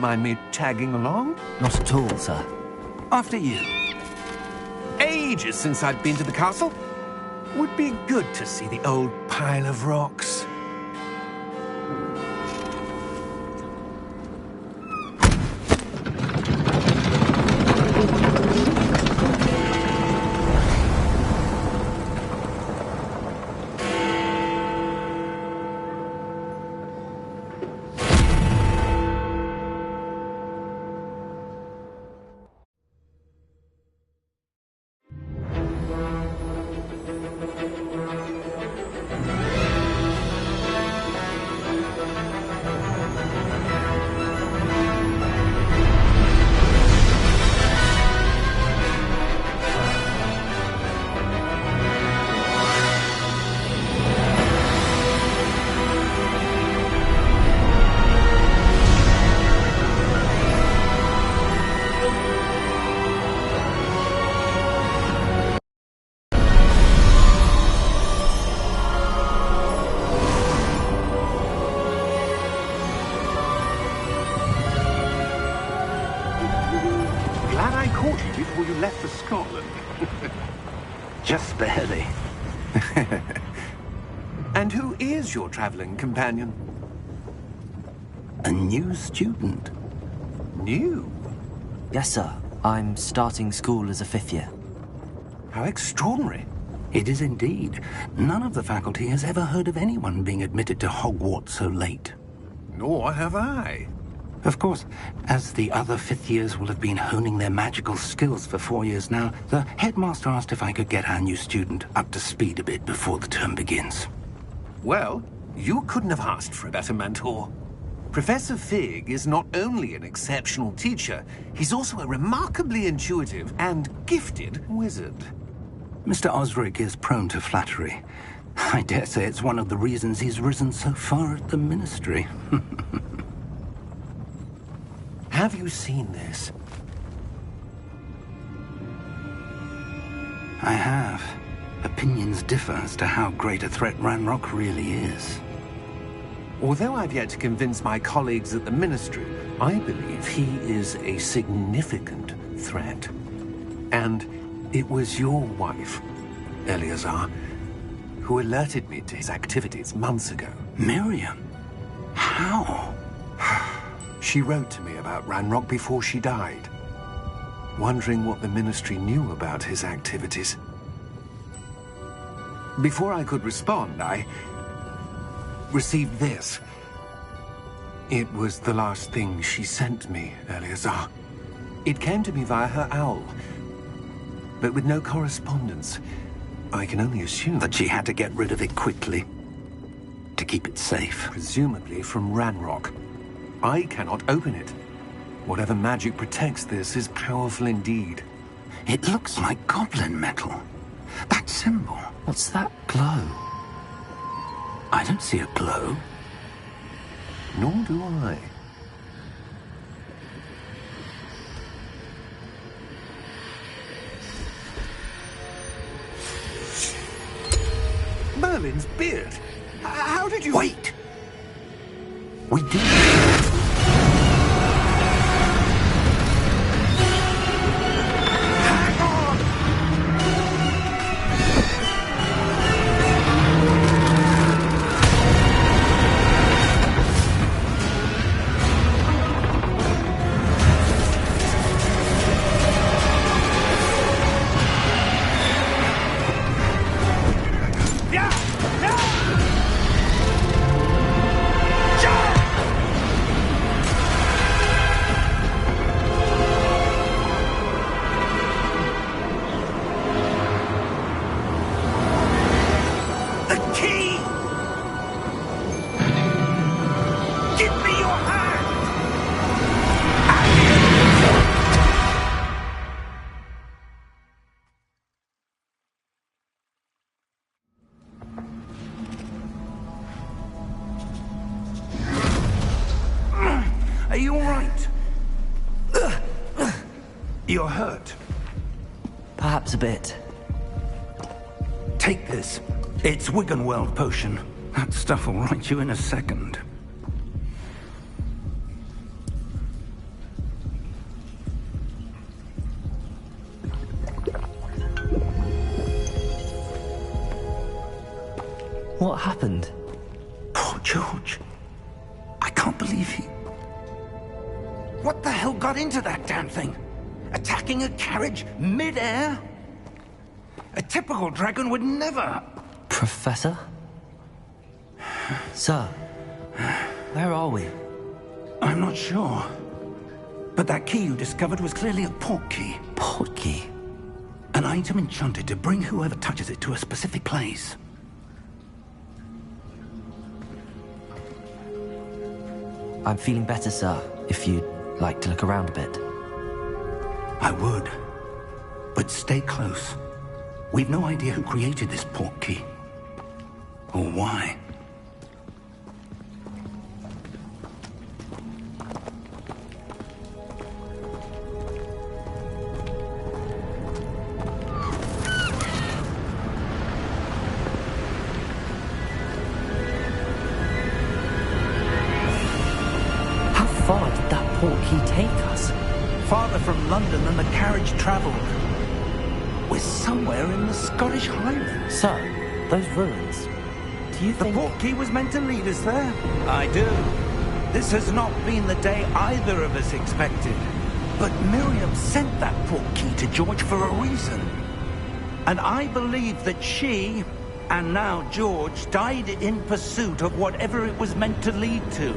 mind me tagging along? Not at all, sir. After you. Ages since I've been to the castle. Would be good to see the old pile of rocks. Before you left for Scotland. Just barely. And who is your traveling companion? A new student. New? Yes, sir. I'm starting school as a 5th year. How extraordinary. It is indeed. None of the faculty has ever heard of anyone being admitted to Hogwarts so late. Nor have I. Of course, as the other 5th years will have been honing their magical skills for 4 years now, the headmaster asked if I could get our new student up to speed a bit before the term begins. Well, you couldn't have asked for a better mentor. Professor Fig is not only an exceptional teacher, he's also a remarkably intuitive and gifted wizard. Mr. Osric is prone to flattery. I dare say it's one of the reasons he's risen so far at the Ministry. Have you seen this? I have. Opinions differ as to how great a threat Ranrock really is. Although I've yet to convince my colleagues at the Ministry, I believe he is a significant threat. And it was your wife, Eleazar, who alerted me to his activities months ago. Miriam? How? She wrote to me about Ranrock before she died, wondering what the Ministry knew about his activities. Before I could respond, I received this. It was the last thing she sent me, Eleazar. It came to me via her owl, but with no correspondence. I can only assume that she had to get rid of it quickly, to keep it safe. Presumably from Ranrock. I cannot open it. Whatever magic protects this is powerful indeed. It looks like goblin metal. That symbol. What's that glow? I don't see a glow. Nor do I. Merlin's beard. How did you... Wait! We did. Are you all right? You're hurt. Perhaps a bit. Take this. It's Wiggenweld potion. That stuff will right you in a second. What happened? Poor George. I can't believe he... What the hell got into that damn thing? Attacking a carriage mid-air? A typical dragon would never... Professor? Sir, where are we? I'm not sure. But that key you discovered was clearly a port key. Port key? An item enchanted to bring whoever touches it to a specific place. I'm feeling better, sir, if you'd like to look around a bit. I would. But stay close. We've no idea who created this port key. Or why. How far did that port key take us? Farther from London than the carriage travelled. We're somewhere in the Scottish Highlands. Sir, those ruins. Do you The think... port key was meant to lead us there? I do. This has not been the day either of us expected. But Miriam sent that port key to George for a reason. And I believe that she, and now George, died in pursuit of whatever it was meant to lead to.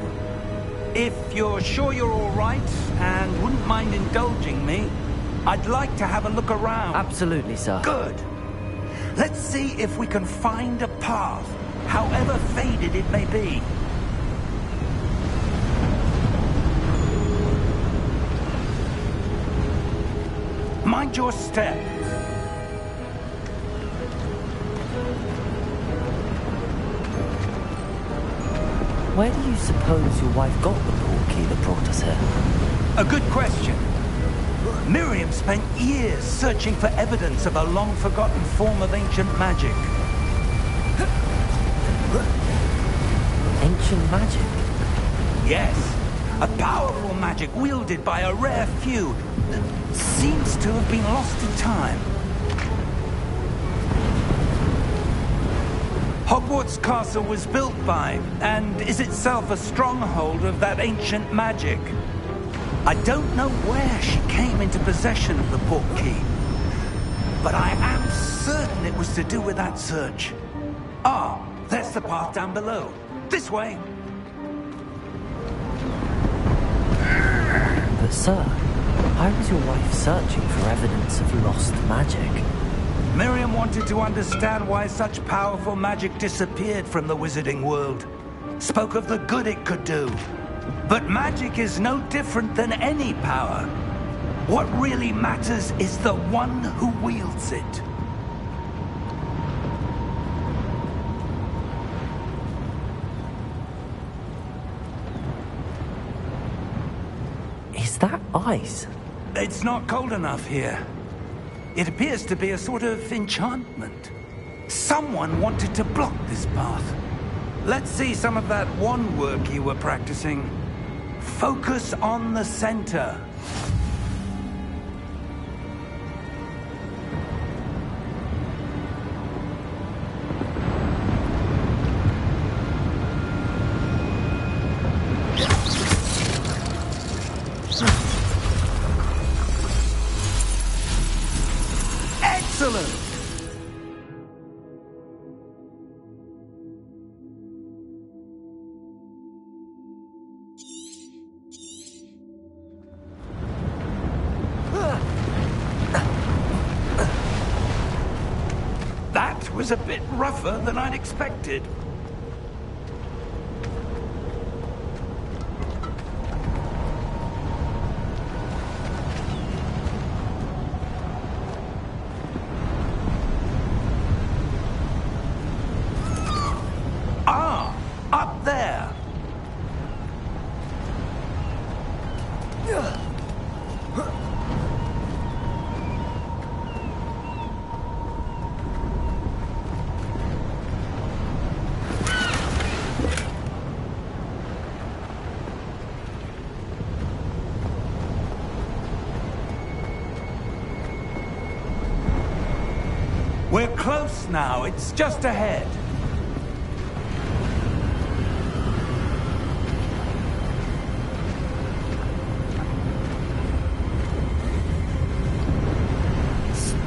If you're sure you're all right, and wouldn't mind indulging me, I'd like to have a look around. Absolutely, sir. Good. Let's see if we can find a path, however faded it may be. Mind your step. Where do you suppose your wife got the port key that brought us here? A good question. Miriam spent years searching for evidence of a long-forgotten form of ancient magic. Ancient magic? Yes, a powerful magic wielded by a rare few that seems to have been lost in time. Hogwarts Castle was built by, and is itself a stronghold of that ancient magic. I don't know where she came into possession of the port key, but I am certain it was to do with that search. Ah, there's the path down below. This way. But sir, why was your wife searching for evidence of lost magic? Miriam wanted to understand why such powerful magic disappeared from the wizarding world. Spoke of the good it could do. But magic is no different than any power. What really matters is the one who wields it. Is that ice? It's not cold enough here. It appears to be a sort of enchantment. Someone wanted to block this path. Let's see some of that wand work you were practicing. Focus on the center. Excellent! That was a bit rougher than I'd expected. Ah, up there. We're close now. It's just ahead.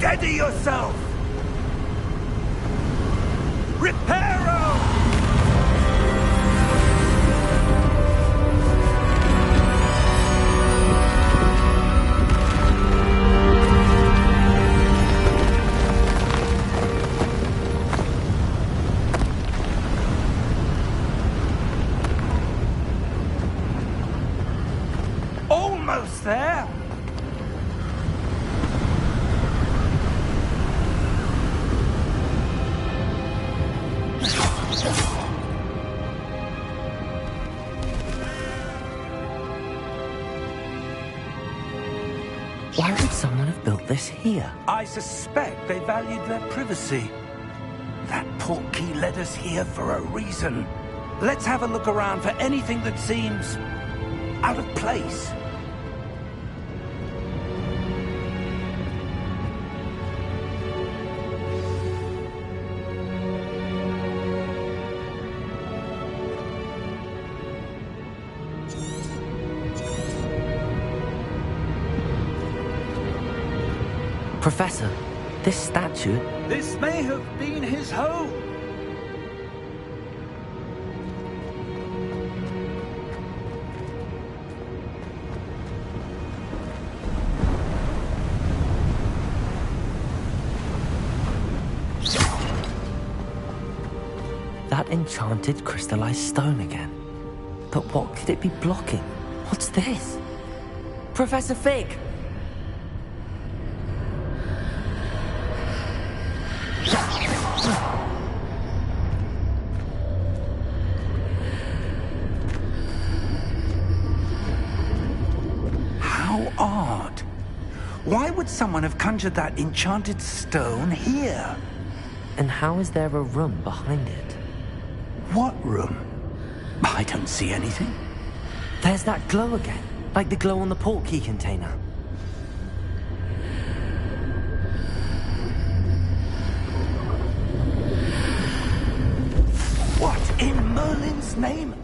Steady yourself! Reparo! Almost there! Why would someone have built this here? I suspect they valued their privacy. That portkey led us here for a reason. Let's have a look around for anything that seems out of place. Professor, this statue... This may have been his home. That enchanted crystallized stone again. But what could it be blocking? What's this? Professor Fig! How odd. Why would someone have conjured that enchanted stone here? And how is there a room behind it? What room? I don't see anything. There's that glow again, like the glow on the portkey container. What in Merlin's name?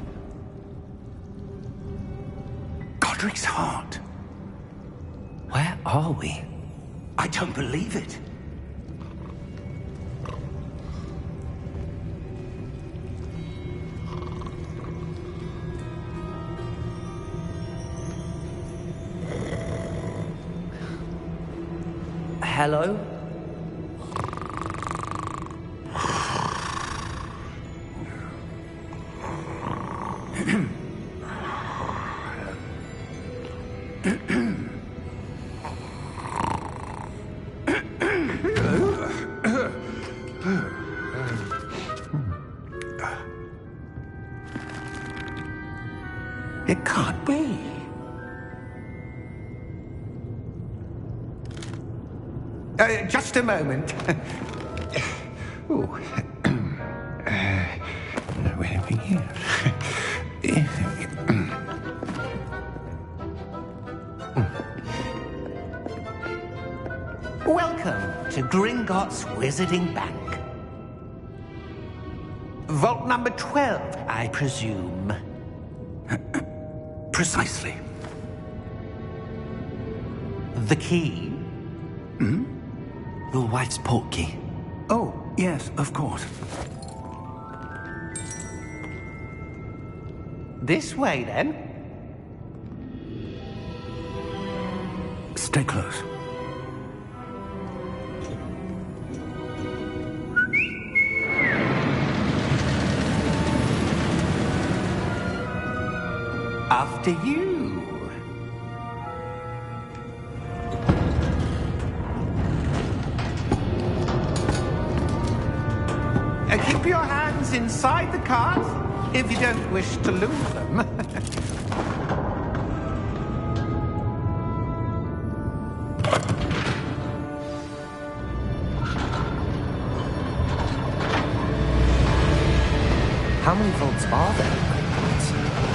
Godric's heart. Where are we? I don't believe it. Hello? It can't be. Just a moment. Oh. Where are we here? Welcome to Gringotts Wizarding Bank. Vault number 12, I presume. Precisely. The key? Your wife's portkey. Oh, yes, of course. This way, then. Stay close. After you. Keep your hands inside the cart if you don't wish to lose them. How many vaults are there?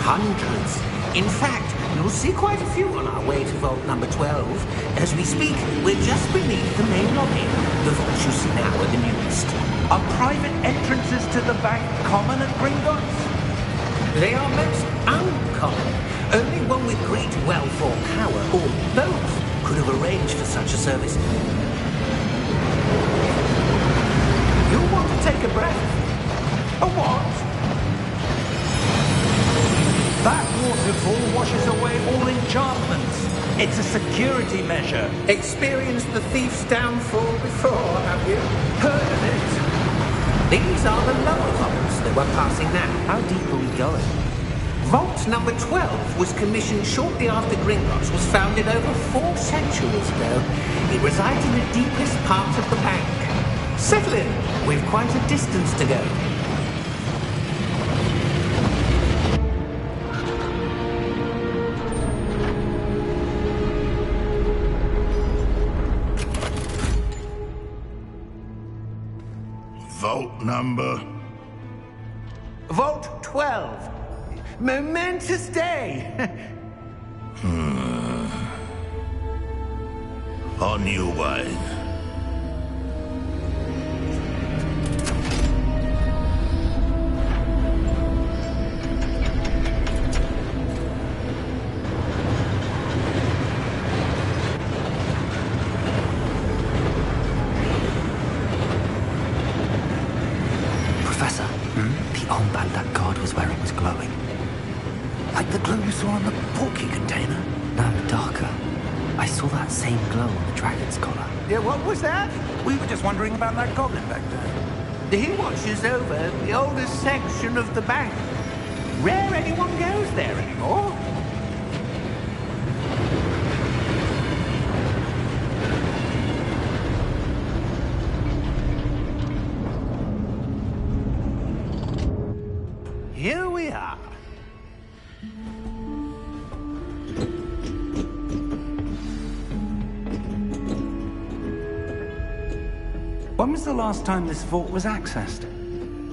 Hundreds. In fact, you'll see quite a few on our way to vault number 12. As we speak, we're just beneath the main lobby. The vaults you see now are the newest. Are private entrances to the bank common at Gringotts? They are most uncommon. Only one with great wealth or power, or both, could have arranged for such a service. take a breath. A what? That waterfall washes away all enchantments. It's a security measure. Experienced the thief's downfall before, have you? Heard of it? These are the lower vaults that we're passing now. How deep are we going? Vault number 12 was commissioned shortly after Gringotts was founded over 4 centuries ago. It resides in the deepest part of the bank. Settle in. We've quite a distance to go. Vault number? Vault 12. Momentous day. On your way. Professor, the armband that guard was wearing was glowing. Like the glow you saw on the porky container? No, darker. I saw that same glow on the dragon's collar. Yeah, what was that? We were just wondering about that goblin back there. He watches over the oldest section of the bank. Rare anyone goes there anymore. Here we are. When was the last time this vault was accessed?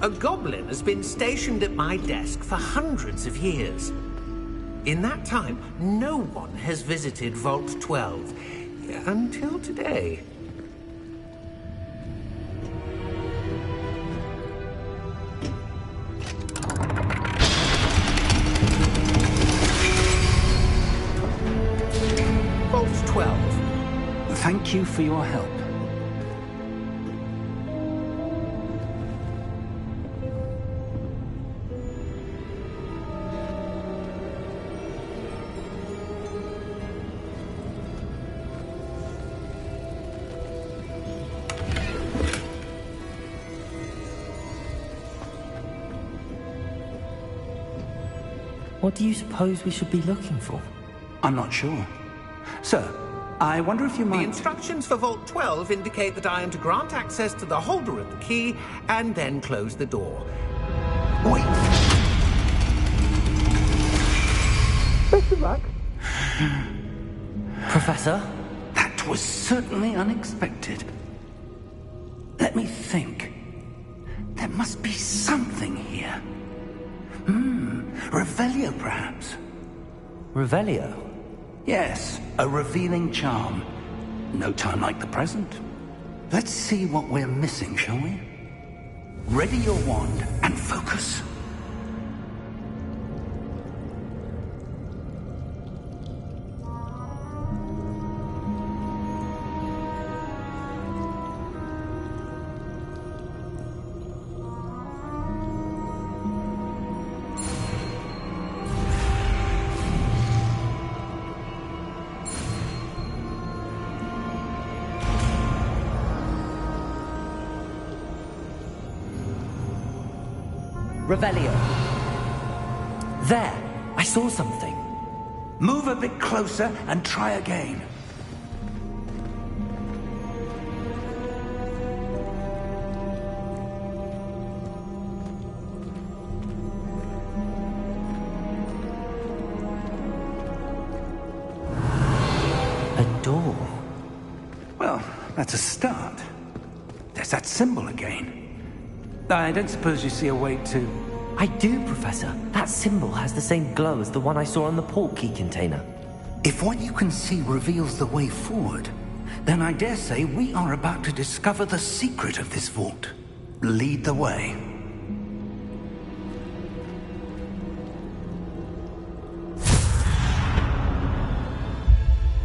A goblin has been stationed at my desk for hundreds of years. In that time, no one has visited Vault 12 until today. Vault 12. Thank you for your help. What do you suppose we should be looking for? I'm not sure. Sir, I wonder if you The might... instructions for Vault 12 indicate that I am to grant access to the holder of the key and then close the door. Wait! Best of luck. Professor? That was certainly unexpected. Let me think. There must be something here. Revelio, perhaps? Revelio? Yes, a revealing charm. No time like the present. Let's see what we're missing, shall we? Ready your wand and focus. Revelio. There! I saw something. Move a bit closer and try again. A door. Well, that's a start. There's that symbol again. I don't suppose you see a way to... I do, Professor. That symbol has the same glow as the one I saw on the port key container. If what you can see reveals the way forward, then I dare say we are about to discover the secret of this vault. Lead the way.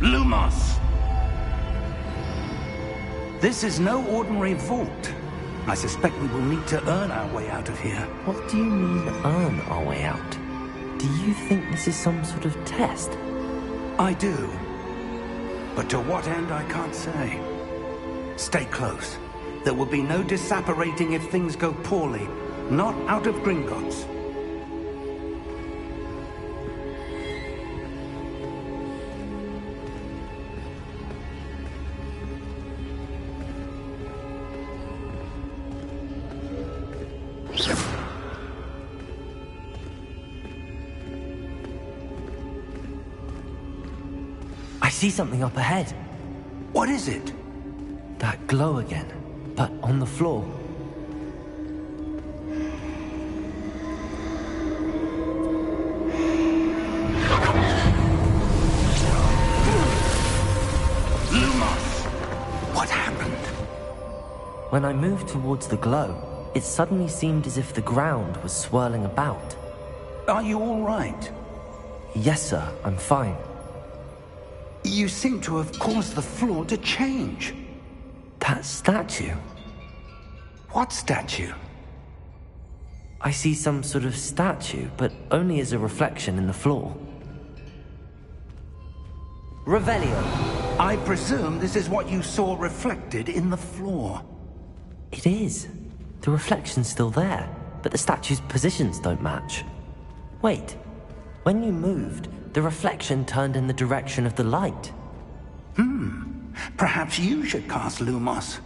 Lumos! This is no ordinary vault. I suspect we will need to earn our way out of here. What do you mean, earn our way out? Do you think this is some sort of test? I do. But to what end, I can't say. Stay close. There will be no disapparating if things go poorly. Not out of Gringotts. I see something up ahead. What is it? That glow again, but on the floor. Lumos! What happened? When I moved towards the glow, it suddenly seemed as if the ground was swirling about. Are you all right? Yes, sir, I'm fine. You seem to have caused the floor to change. That statue. What statue? I see some sort of statue, but only as a reflection in the floor. Revelio. I presume this is what you saw reflected in the floor. It is. The reflection's still there, but the statue's positions don't match. Wait. When you moved, the reflection turned in the direction of the light. Perhaps you should cast Lumos.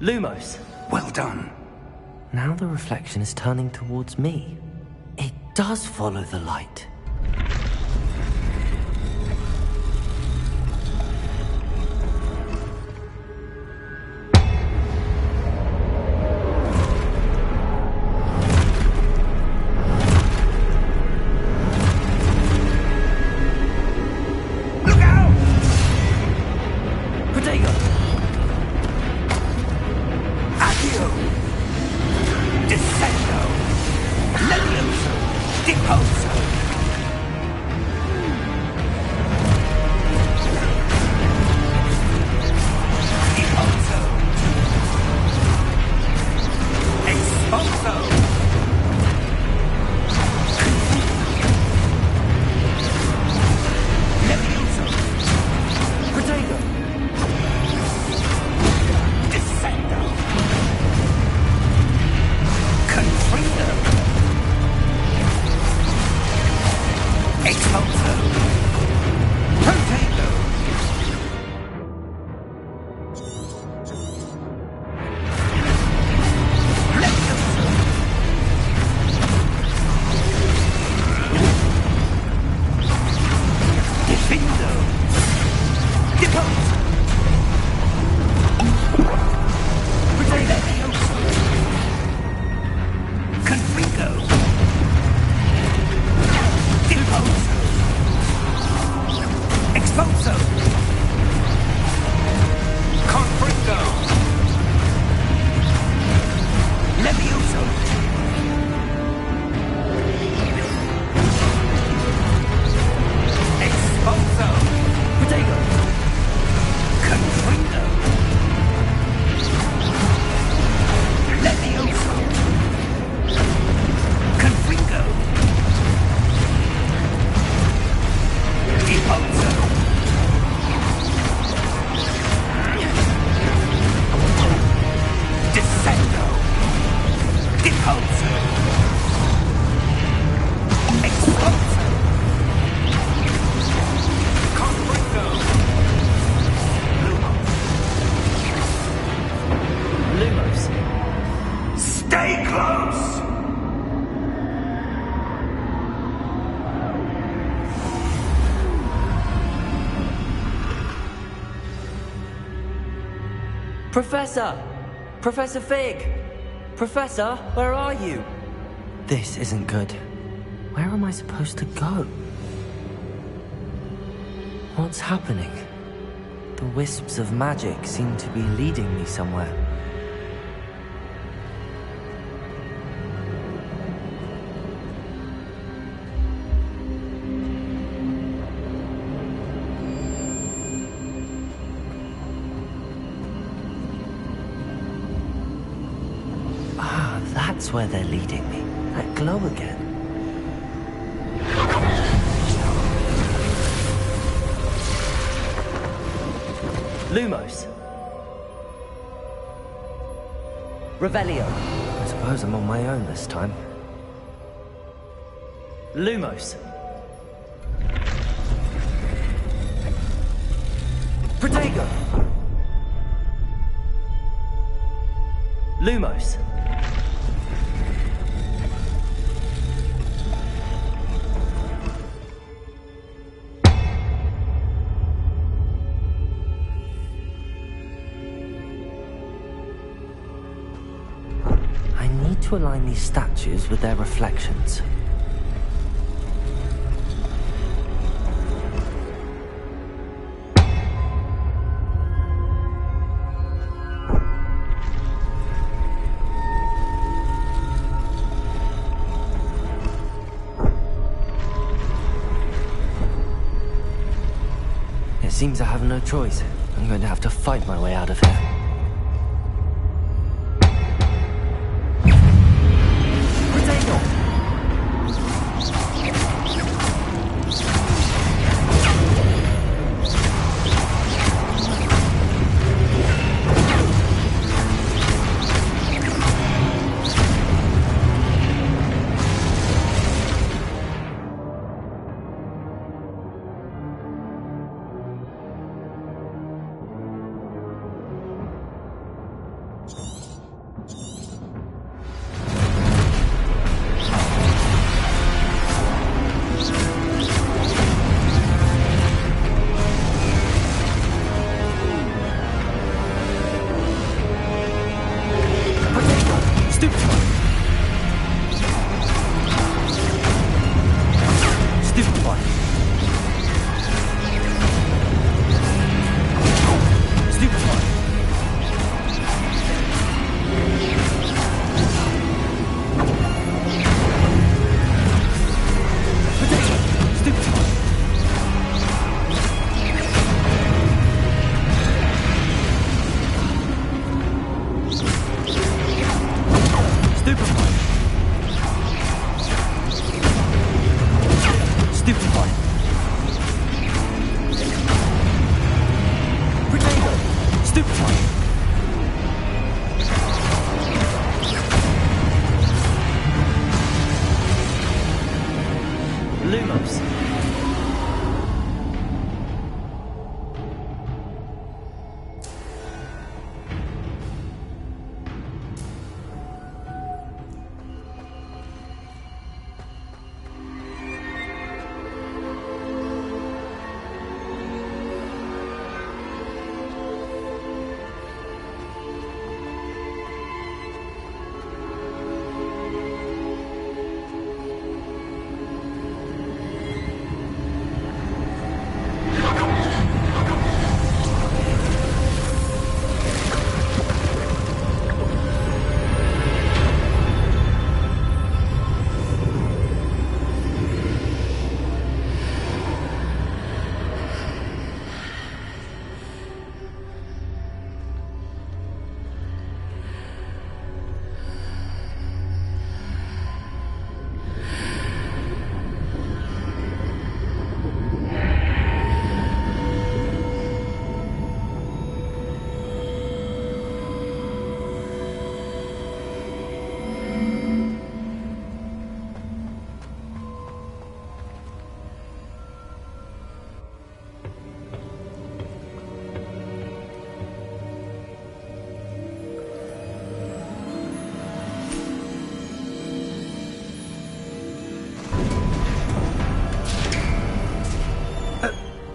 Lumos. Well done. Now the reflection is turning towards me. It does follow the light. Look out! Protego! Accio! Descendo! Levioso! Deposo! Deposo! Exposo! Levioso! Protego! Descendo! Confringo! Expulso! Protego! Levioso! Defindo! Deposo! Levioso! Confringo! Deposo! Expulso! Confringo! Levioso! Expulso! Protego! Confringo! Levioso! Confringo! Deposo! Descendo! Deposo! Expulso! Confringo! Lumos. Stay close! Professor! Professor Fig! Professor, where are you? This isn't good. Where am I supposed to go? What's happening? The wisps of magic seem to be leading me somewhere. Ah, that's where they're leading me. That glow again. Lumos. Revelio. I suppose I'm on my own this time. Lumos. Protego. Lumos. To align these statues with their reflections. It seems I have no choice. I'm going to have to fight my way out of here.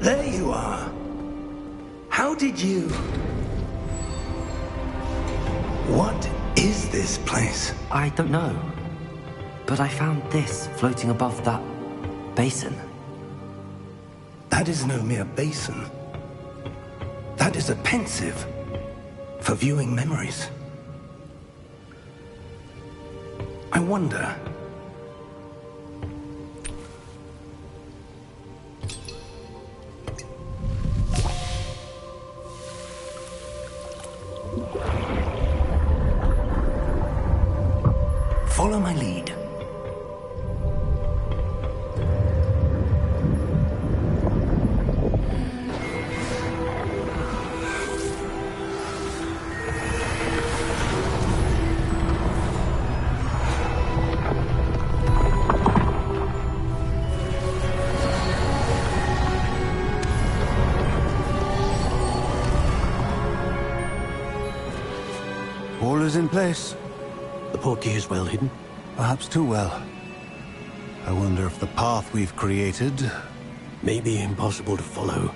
There you are. How did you... What is this place? I don't know. But I found this floating above that basin. That is no mere basin. That is a pensive for viewing memories. I wonder... Follow my lead. All is in place. The portkey is well hidden? Perhaps too well. I wonder if the path we've created... May be impossible to follow.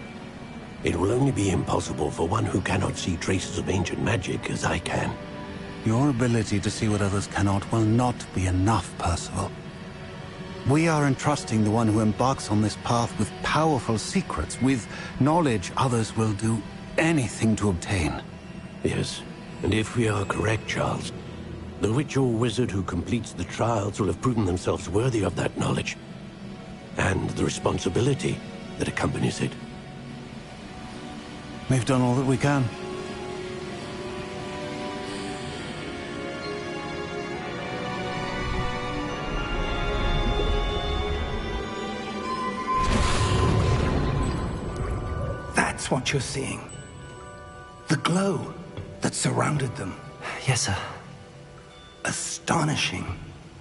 It will only be impossible for one who cannot see traces of ancient magic as I can. Your ability to see what others cannot will not be enough, Percival. We are entrusting the one who embarks on this path with powerful secrets, with knowledge others will do anything to obtain. Yes, and if we are correct, Charles, the witch or wizard who completes the trials will have proven themselves worthy of that knowledge, and the responsibility that accompanies it. We've done all that we can. That's what you're seeing. The glow that surrounded them. Yes, sir. Astonishing.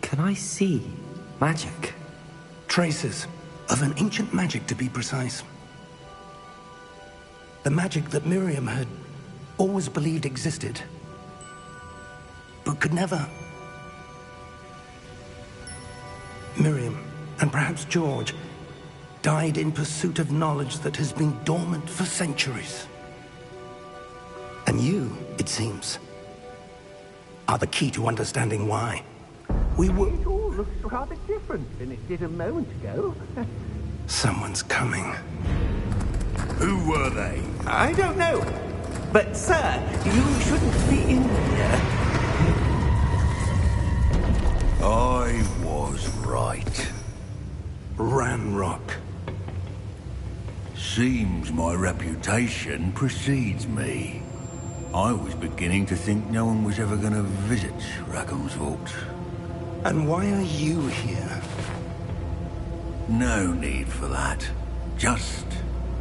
Can I see magic? Traces of an ancient magic, to be precise. The magic that Miriam had always believed existed, but could never. Miriam, and perhaps George, died in pursuit of knowledge that has been dormant for centuries. And you, it seems, are the key to understanding why. We were... It all looks rather different than it did a moment ago. Someone's coming. Who were they? I don't know. But, sir, you shouldn't be in here. I was right. Ranrock. Seems my reputation precedes me. I was beginning to think no one was ever going to visit Rackham's vault. And why are you here? No need for that. Just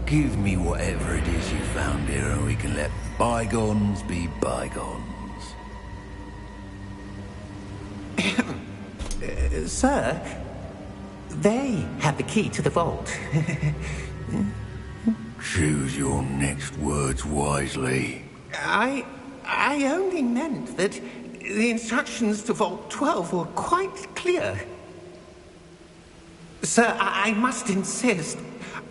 give me whatever it is you found here and we can let bygones be bygones. Sir, they have the key to the vault. Choose your next words wisely. I only meant that the instructions to Vault 12 were quite clear. Sir, I must insist.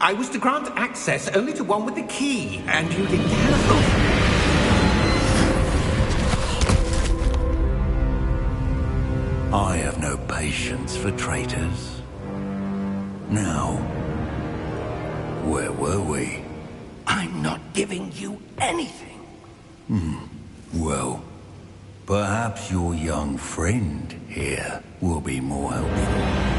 I was to grant access only to one with the key, and you didn't have... I have no patience for traitors. Now, where were we? I'm not giving you anything. Well, perhaps your young friend here will be more helpful.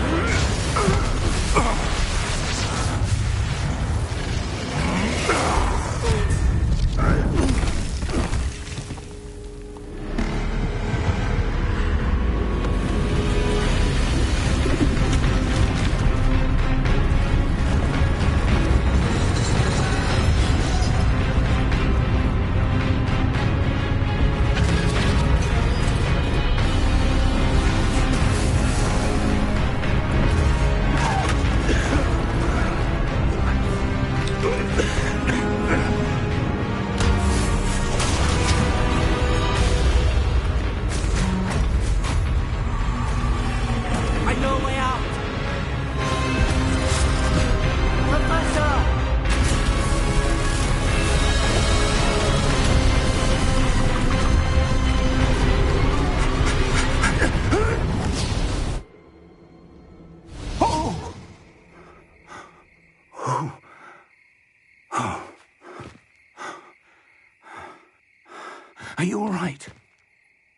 Are you all right?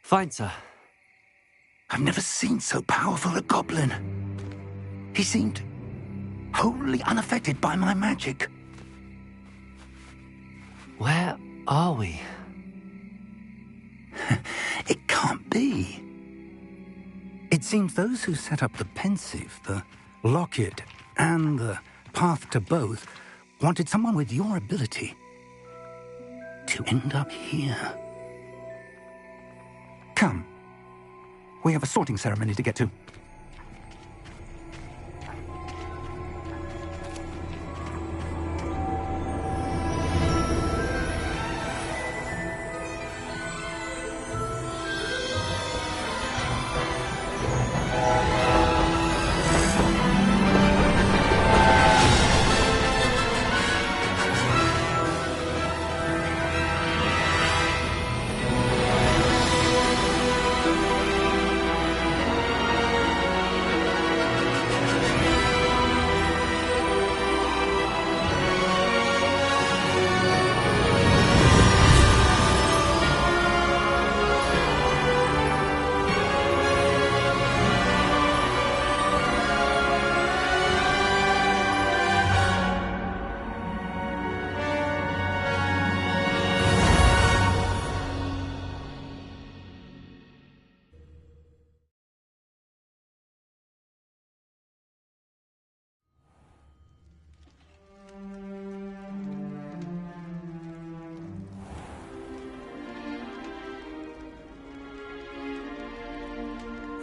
Fine, sir. I've never seen so powerful a goblin. He seemed wholly unaffected by my magic. Where are we? It can't be. It seems those who set up the pensive, the locket, and the path to both wanted someone with your ability to end up here. Come. We have a sorting ceremony to get to.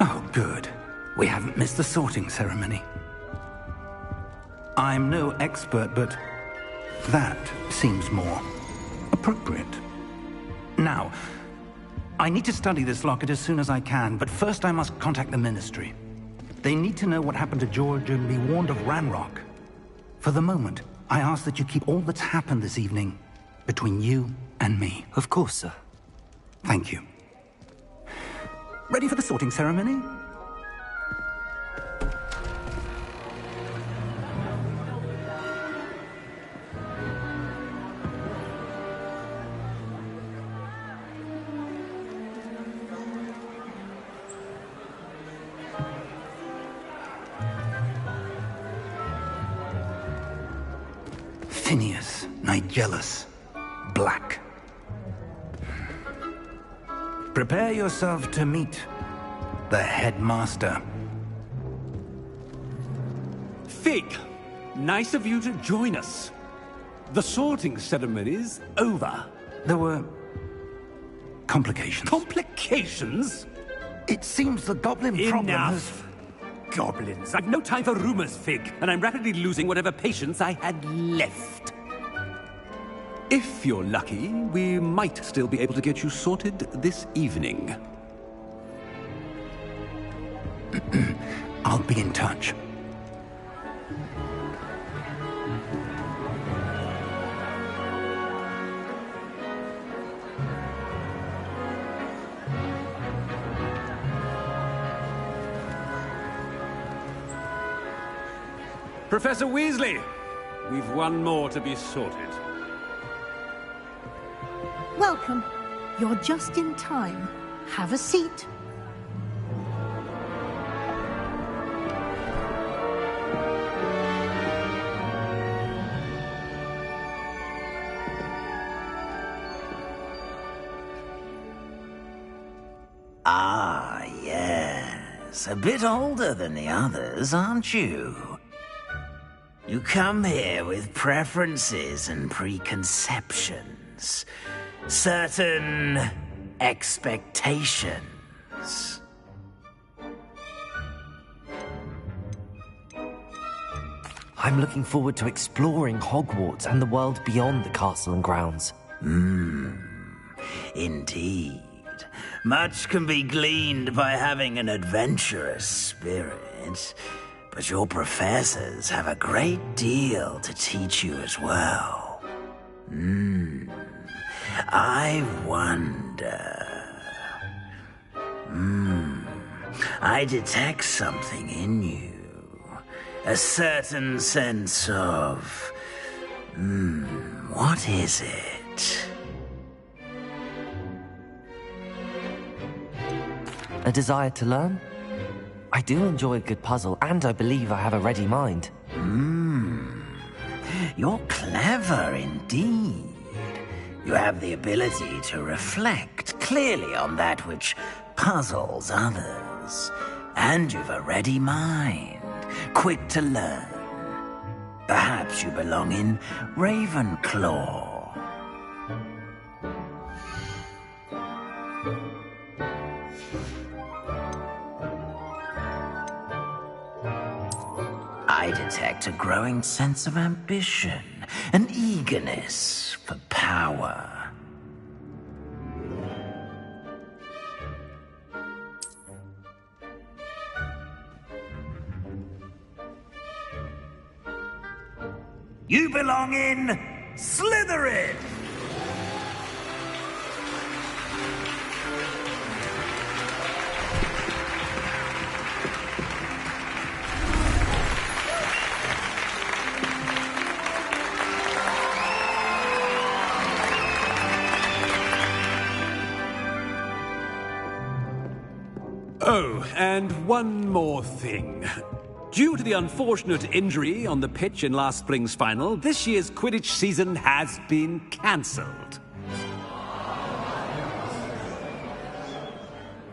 Oh, good. We haven't missed the sorting ceremony. I'm no expert, but that seems more appropriate. Now, I need to study this locket as soon as I can, but first I must contact the Ministry. They need to know what happened to George and be warned of Ranrock. For the moment, I ask that you keep all that's happened this evening between you and me. Of course, sir. Thank you. Ready for the sorting ceremony? Phineas Nigellus Black. Prepare yourself to meet the headmaster. Fig, nice of you to join us. The sorting ceremony's over. There were complications. Complications? It seems the goblin problem has... Enough. Goblins. I've no time for rumors, Fig, and I'm rapidly losing whatever patience I had left. If you're lucky, we might still be able to get you sorted this evening. I'll be in touch. Professor Weasley, we've one more to be sorted. Welcome. You're just in time. Have a seat. Ah, yes. A bit older than the others, aren't you? You come here with preferences and preconceptions. Certain expectations. I'm looking forward to exploring Hogwarts and the world beyond the castle and grounds. Indeed. Much can be gleaned by having an adventurous spirit, but your professors have a great deal to teach you as well. I wonder... I detect something in you. A certain sense of... what is it? A desire to learn? I do enjoy a good puzzle, and I believe I have a ready mind. You're clever indeed. You have the ability to reflect clearly on that which puzzles others. And you've a ready mind, quick to learn. Perhaps you belong in Ravenclaw. I detect a growing sense of ambition, an eagerness for power. You belong in Slytherin! Oh, and one more thing. Due to the unfortunate injury on the pitch in last spring's final, this year's Quidditch season has been cancelled.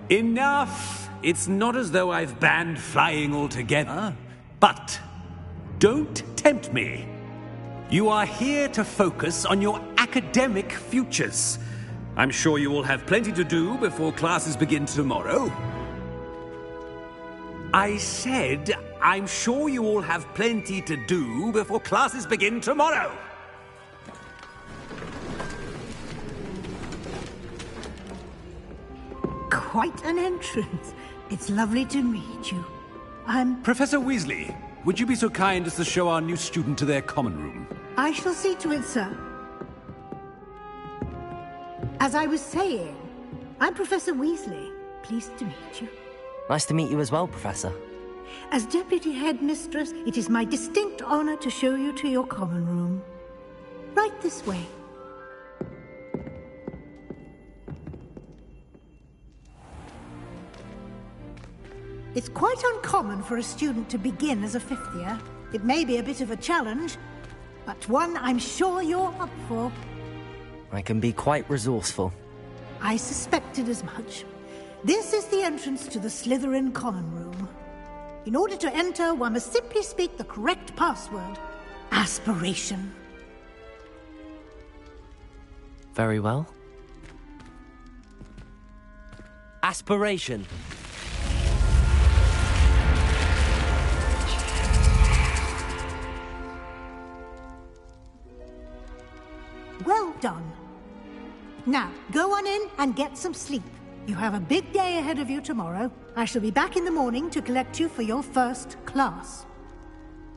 Enough! It's not as though I've banned flying altogether. But don't tempt me. You are here to focus on your academic futures. I'm sure you will have plenty to do before classes begin tomorrow. I said, I'm sure you all have plenty to do before classes begin tomorrow. Quite an entrance. It's lovely to meet you. I'm... Professor Weasley, would you be so kind as to show our new student to their common room? I shall see to it, sir. As I was saying, I'm Professor Weasley. Pleased to meet you. Nice to meet you as well, Professor. As Deputy Headmistress, it is my distinct honor to show you to your common room. Right this way. It's quite uncommon for a student to begin as a fifth year. It may be a bit of a challenge, but one I'm sure you're up for. I can be quite resourceful. I suspected as much. This is the entrance to the Slytherin common room. In order to enter, one must simply speak the correct password. Aspiration. Very well. Aspiration. Well done. Now, go on in and get some sleep. You have a big day ahead of you tomorrow. I shall be back in the morning to collect you for your first class.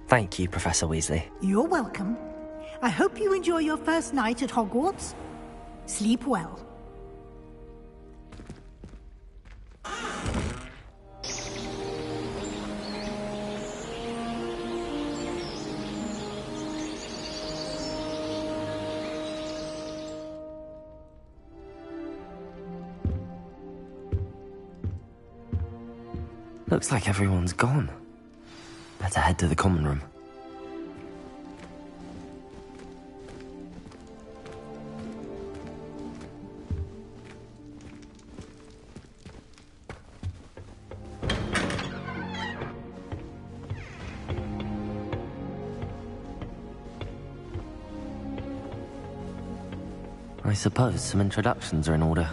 Thank you, Professor Weasley. You're welcome. I hope you enjoy your first night at Hogwarts. Sleep well. Looks like everyone's gone. Better head to the common room. I suppose some introductions are in order.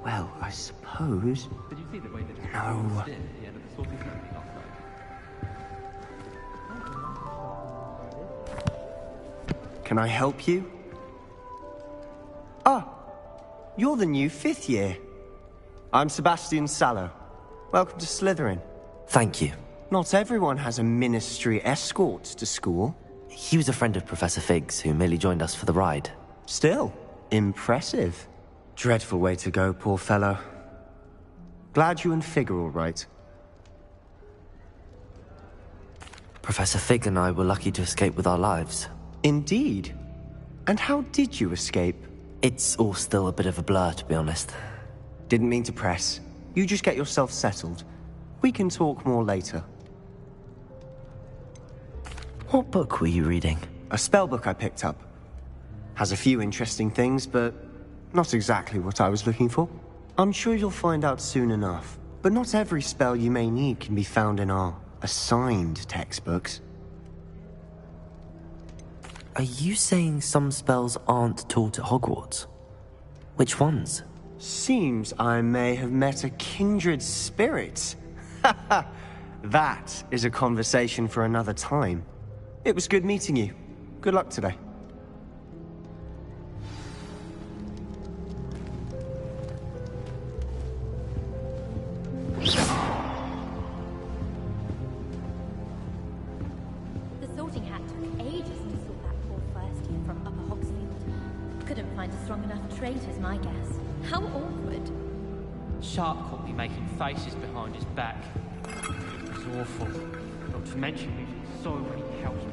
Well, I suppose... No. Can I help you? Ah, you're the new fifth year. I'm Sebastian Sallow. Welcome to Slytherin. Thank you. Not everyone has a ministry escort to school. He was a friend of Professor Fig's who merely joined us for the ride. Still, impressive. Dreadful way to go, poor fellow. Glad you and Fig are all right. Professor Fig and I were lucky to escape with our lives. Indeed. And how did you escape? It's all still a bit of a blur, to be honest. Didn't mean to press. You just get yourself settled. We can talk more later. What book were you reading? A spell book I picked up. Has a few interesting things, but not exactly what I was looking for. I'm sure you'll find out soon enough. But not every spell you may need can be found in our assigned textbooks. Are you saying some spells aren't taught at Hogwarts? Which ones? Seems I may have met a kindred spirit. That is a conversation for another time. It was good meeting you. Good luck today. The sorting hat took ages to sort that poor first year from Upper Hogsfield. Couldn't find a strong enough trait, is my guess. How awkward. Sharp caught me making faces behind his back. It was awful. Not to mention losing so many helps.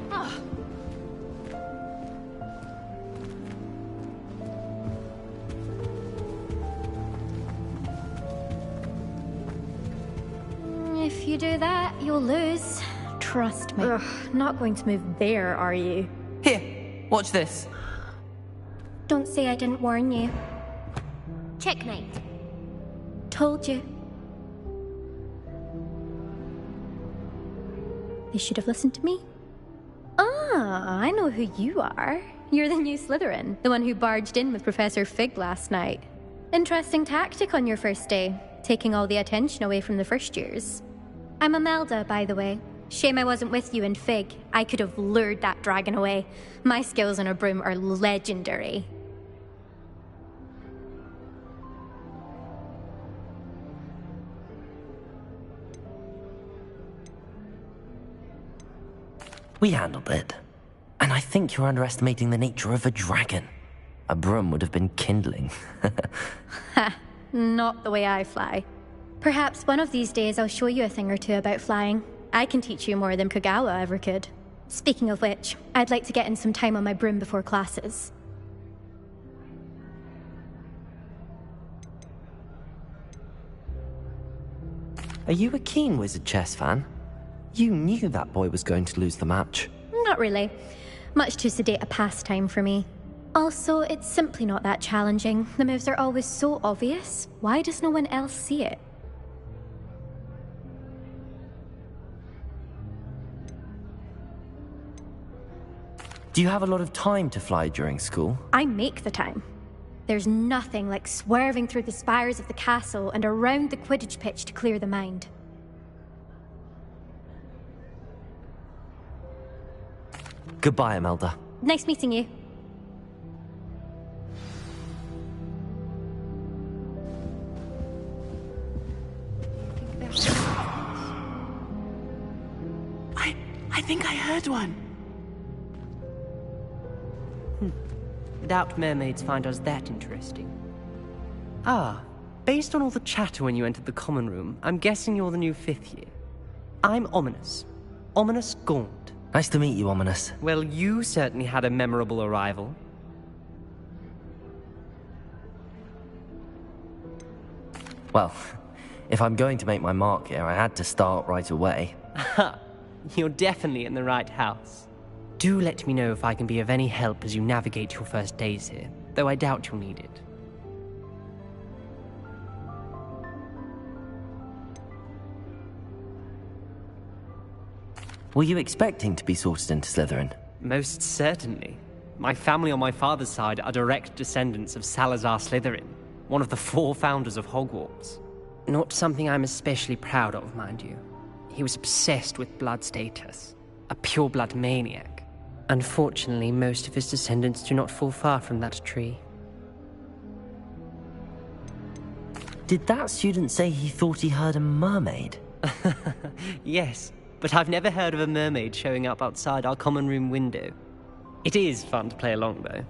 If you do that, you'll lose. Trust me. Ugh, not going to move there, are you? Here, watch this. Don't say I didn't warn you. Checkmate. Told you. They should have listened to me. Ah, I know who you are. You're the new Slytherin, the one who barged in with Professor Fig last night. Interesting tactic on your first day, taking all the attention away from the first years. I'm Imelda, by the way. Shame I wasn't with you in Fig. I could have lured that dragon away. My skills on a broom are legendary. We handled it. And I think you're underestimating the nature of a dragon. A broom would have been kindling. Ha, not the way I fly. Perhaps one of these days I'll show you a thing or two about flying. I can teach you more than Kogawa ever could. Speaking of which, I'd like to get in some time on my broom before classes. Are you a keen Wizard chess fan? You knew that boy was going to lose the match. Not really. Much too sedate a pastime for me. Also, it's simply not that challenging. The moves are always so obvious. Why does no one else see it? Do you have a lot of time to fly during school? I make the time. There's nothing like swerving through the spires of the castle and around the Quidditch pitch to clear the mind. Goodbye, Imelda. Nice meeting you. I think I heard one. I doubt mermaids find us that interesting. Ah, based on all the chatter when you entered the common room, I'm guessing you're the new 5th year. I'm Ominous. Ominous Gaunt. Nice to meet you, Ominous. Well, you certainly had a memorable arrival. Well, if I'm going to make my mark here, I had to start right away. Ha! You're definitely in the right house. Do let me know if I can be of any help as you navigate your first days here, though I doubt you'll need it. Were you expecting to be sorted into Slytherin? Most certainly. My family on my father's side are direct descendants of Salazar Slytherin, one of the 4 founders of Hogwarts. Not something I'm especially proud of, mind you. He was obsessed with blood status, a pure-blood maniac. Unfortunately, most of his descendants do not fall far from that tree. Did that student say he thought he heard a mermaid? Yes, but I've never heard of a mermaid showing up outside our common room window. It is fun to play along, though.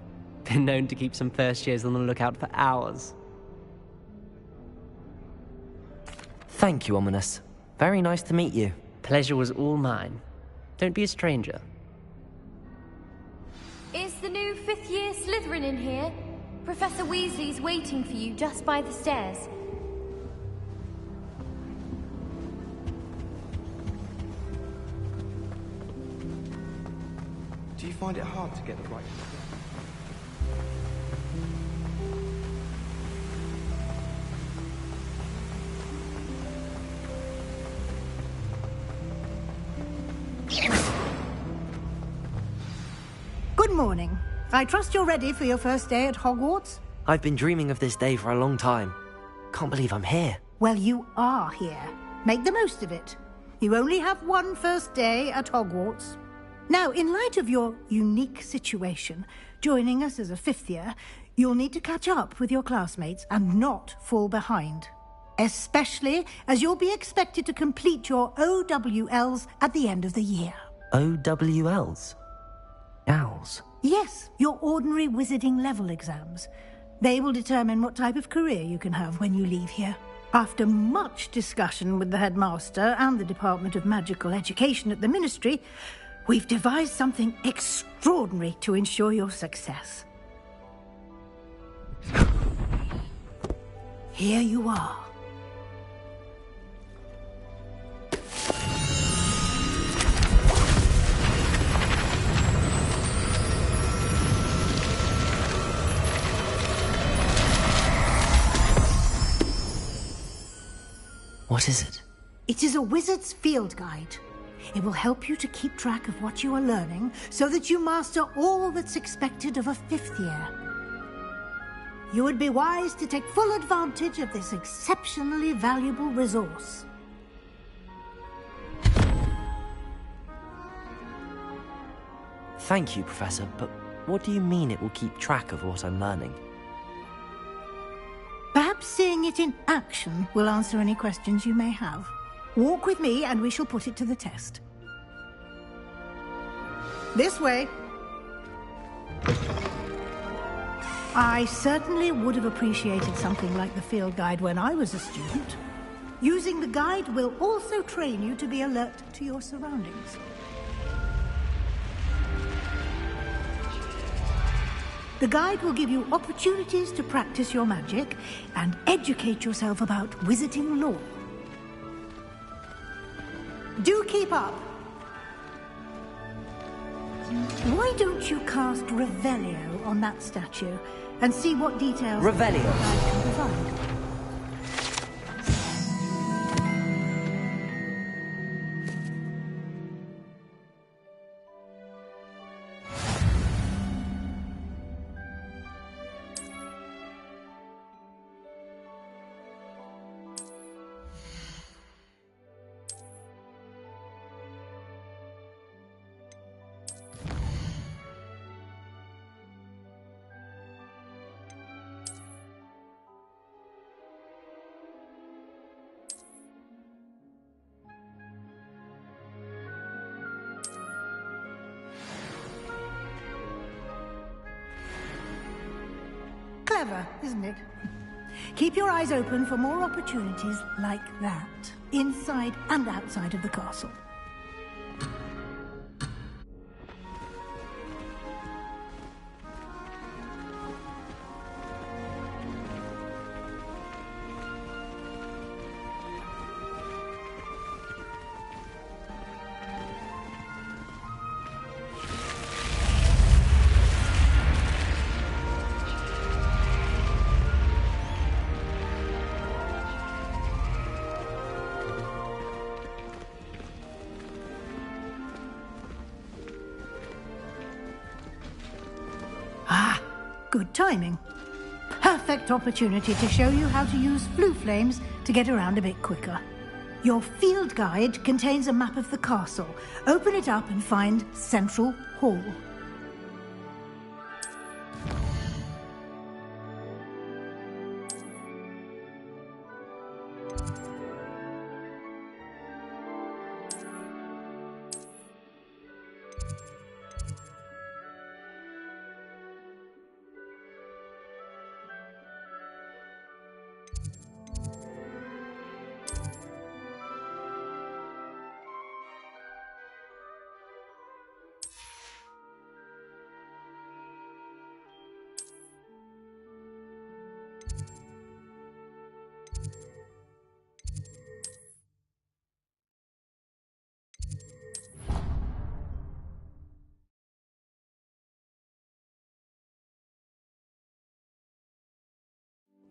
Been known to keep some first years on the lookout for hours. Thank you, Ominous. Very nice to meet you. Pleasure was all mine. Don't be a stranger. Is the new fifth-year Slytherin in here? Professor Weasley's waiting for you just by the stairs. Do you find it hard to get the right... Good morning. I trust you're ready for your first day at Hogwarts? I've been dreaming of this day for a long time. Can't believe I'm here. Well, you are here. Make the most of it. You only have one first day at Hogwarts. Now, in light of your unique situation, joining us as a fifth year, you'll need to catch up with your classmates and not fall behind. Especially as you'll be expected to complete your OWLs at the end of the year. OWLs? Owls? Yes, your ordinary wizarding level exams. They will determine what type of career you can have when you leave here. After much discussion with the headmaster and the Department of Magical Education at the Ministry, we've devised something extraordinary to ensure your success. Here you are. What is it? It is a wizard's field guide. It will help you to keep track of what you are learning so that you master all that's expected of a fifth year. You would be wise to take full advantage of this exceptionally valuable resource. Thank you, Professor, but what do you mean it will keep track of what I'm learning? Perhaps seeing it in action will answer any questions you may have. Walk with me and we shall put it to the test. This way. I certainly would have appreciated something like the field guide when I was a student. Using the guide will also train you to be alert to your surroundings. The guide will give you opportunities to practice your magic and educate yourself about wizarding lore. Do keep up. Why don't you cast Revelio on that statue and see what details Revelio. the guide can provide? Clever, isn't it? Keep your eyes open for more opportunities like that, inside and outside of the castle. Good timing. Perfect opportunity to show you how to use flue flames to get around a bit quicker. Your field guide contains a map of the castle. Open it up and find Central Hall.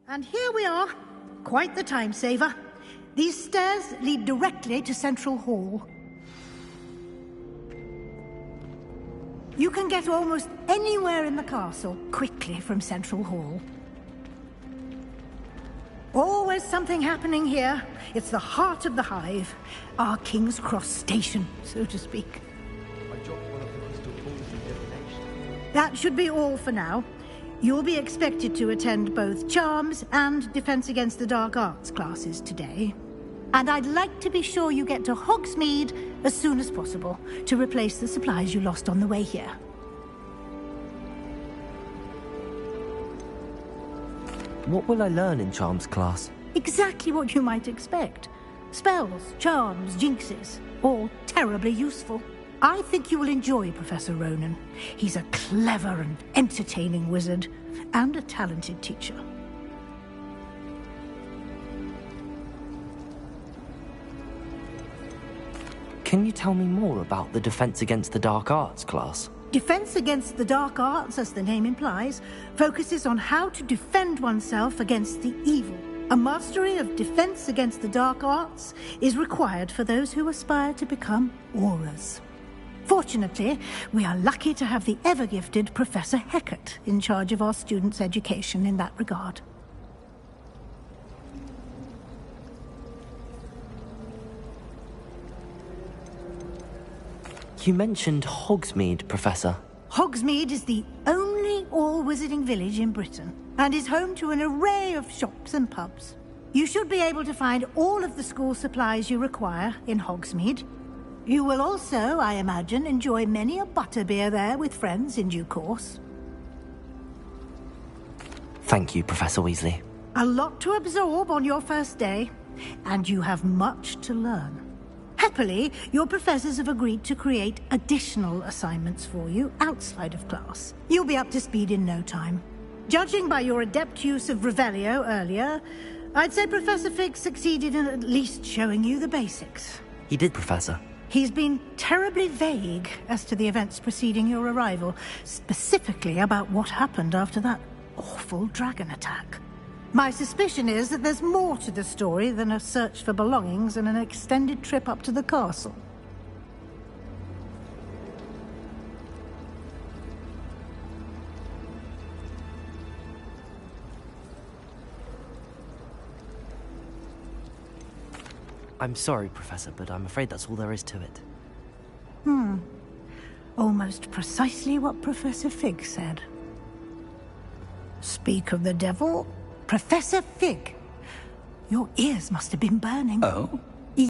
And here we are. Quite the time saver. These stairs lead directly to Central Hall. You can get almost anywhere in the castle quickly from Central Hall. Always something happening here. It's the heart of the Hive. Our King's Cross station, so to speak. That should be all for now. You'll be expected to attend both Charms and Defense Against the Dark Arts classes today. And I'd like to be sure you get to Hogsmeade as soon as possible to replace the supplies you lost on the way here. What will I learn in Charms class? Exactly what you might expect. Spells, charms, jinxes, all terribly useful. I think you will enjoy Professor Ronan. He's a clever and entertaining wizard, and a talented teacher. Can you tell me more about the Defense Against the Dark Arts class? Defense Against the Dark Arts, as the name implies, focuses on how to defend oneself against the evil. A mastery of Defense Against the Dark Arts is required for those who aspire to become Aurors. Fortunately, we are lucky to have the ever-gifted Professor Hecat in charge of our students' education in that regard. You mentioned Hogsmeade, Professor. Hogsmeade is the only all-wizarding village in Britain, and is home to an array of shops and pubs. You should be able to find all of the school supplies you require in Hogsmeade. You will also, I imagine, enjoy many a butterbeer there with friends in due course. Thank you, Professor Weasley. A lot to absorb on your first day, and you have much to learn. Happily, your professors have agreed to create additional assignments for you outside of class. You'll be up to speed in no time. Judging by your adept use of Revelio earlier, I'd say Professor Fig succeeded in at least showing you the basics. He did, Professor. He's been terribly vague as to the events preceding your arrival, specifically about what happened after that awful dragon attack. My suspicion is that there's more to the story than a search for belongings and an extended trip up to the castle. I'm sorry, Professor, but I'm afraid that's all there is to it. Almost precisely what Professor Fig said. Speak of the devil, Professor Fig. Your ears must have been burning. Oh?